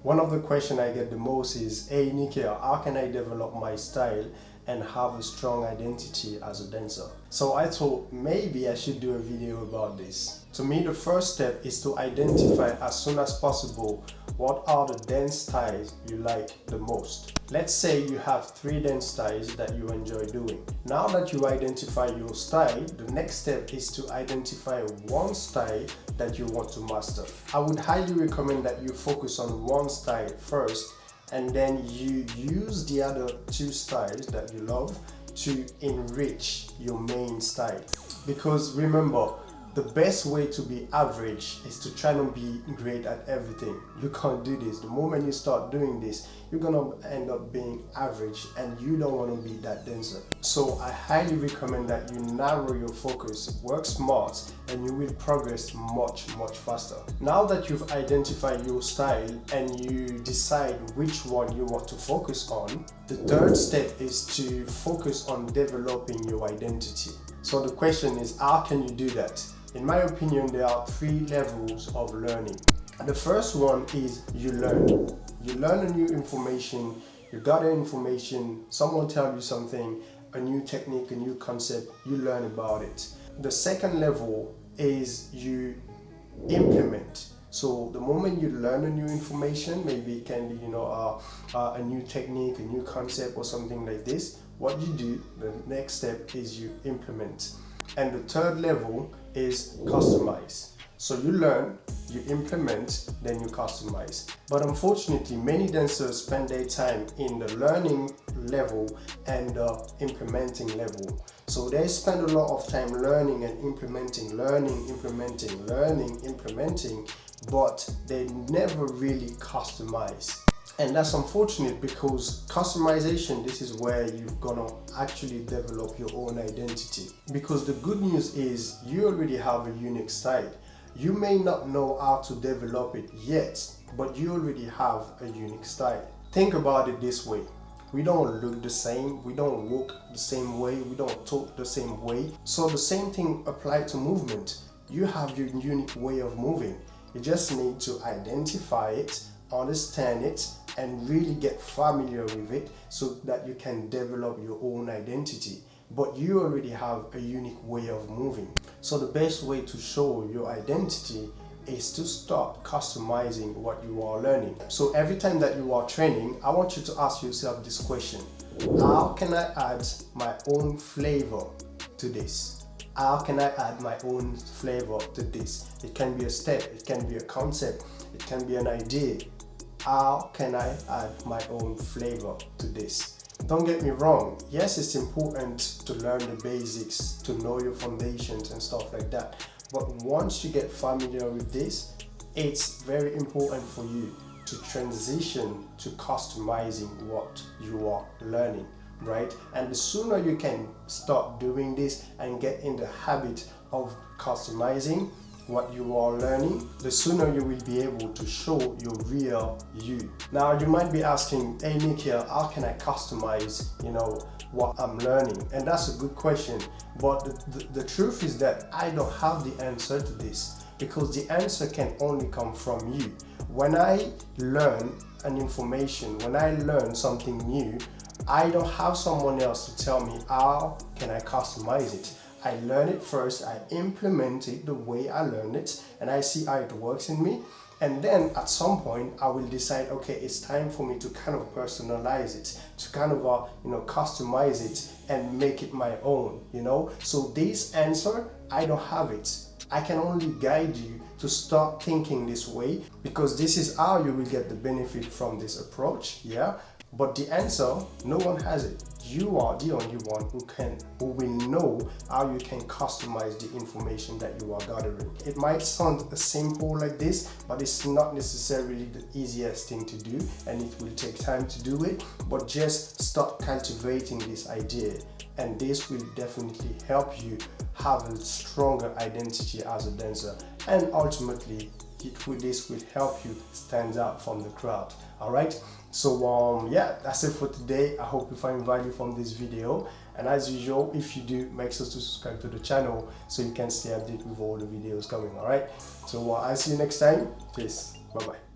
One of the questions I get the most is, hey Nikhil, how can I develop my style and have a strong identity as a dancer? So I thought maybe I should do a video about this. To me, the first step is to identify as soon as possible what are the dance styles you like the most. Let's say you have 3 dance styles that you enjoy doing. Now that you identify your style, the next step is to identify one style that you want to master. I would highly recommend that you focus on one style first, and then you use the other 2 styles that you love to enrich your main style. Because remember, the best way to be average is to try to be great at everything. You can't do this. The moment you start doing this, you're gonna end up being average, and you don't want to be that dancer. So I highly recommend that you narrow your focus, work smart, and you will progress much faster. Now that you've identified your style and you decide which one you want to focus on, the third step is to focus on developing your identity. So the question is, how can you do that? In my opinion, there are 3 levels of learning. The first one is you learn. You learn a new information, you gather information, someone tells you something, a new technique, a new concept, you learn about it. The second level is you implement. So the moment you learn a new information, maybe it can be a new technique, a new concept or something like this, what you do, the next step is you implement. And the third level is customize. So you learn, you implement, then you customize. But unfortunately, many dancers spend their time in the learning level and the implementing level. So they spend a lot of time learning and implementing, but they never really customize. And that's unfortunate, because customization, this is where you're gonna actually develop your own identity. Because the good news is you already have a unique style. You may not know how to develop it yet, but you already have a unique style. Think about it this way. We don't look the same, we don't walk the same way, we don't talk the same way. So the same thing applies to movement. You have your unique way of moving. You just need to identify it, understand it, and really get familiar with it so that you can develop your own identity. But you already have a unique way of moving. So the best way to show your identity is to start customizing what you are learning. So every time that you are training, I want you to ask yourself this question: how can I add my own flavor to this? How can I add my own flavor to this? It can be a step, it can be a concept, it can be an idea. How can I add my own flavor to this? Don't get me wrong, yes, it's important to learn the basics, to know your foundations and stuff like that. But once you get familiar with this, it's very important for you to transition to customizing what you are learning, right? And the sooner you can start doing this and get in the habit of customizing what you are learning, the sooner you will be able to show your real you. Now you might be asking, hey Nikhil, how can I customize what I'm learning? And that's a good question, but the truth is that I don't have the answer to this, because the answer can only come from you. When I learn an information, when I learn something new, I don't have someone else to tell me how can I customize it. I learn it first, I implement it the way I learned it, and I see how it works in me. And then at some point, I will decide, okay, it's time for me to kind of personalize it, to kind of, customize it and make it my own, So this answer, I don't have it. I can only guide you to start thinking this way, because this is how you will get the benefit from this approach, yeah? But the answer, no one has it. You are the only one who will know how you can customize the information that you are gathering. It might sound simple like this, but it's not necessarily the easiest thing to do, and it will take time to do it. But just start cultivating this idea, and this will definitely help you have a stronger identity as a dancer, and ultimately this will help you stand out from the crowd. All right, so yeah, that's it for today. I hope you find value from this video, and as usual, if you do, make sure to subscribe to the channel so you can stay updated with all the videos coming. All right, so I'll see you next time. Peace. Bye bye.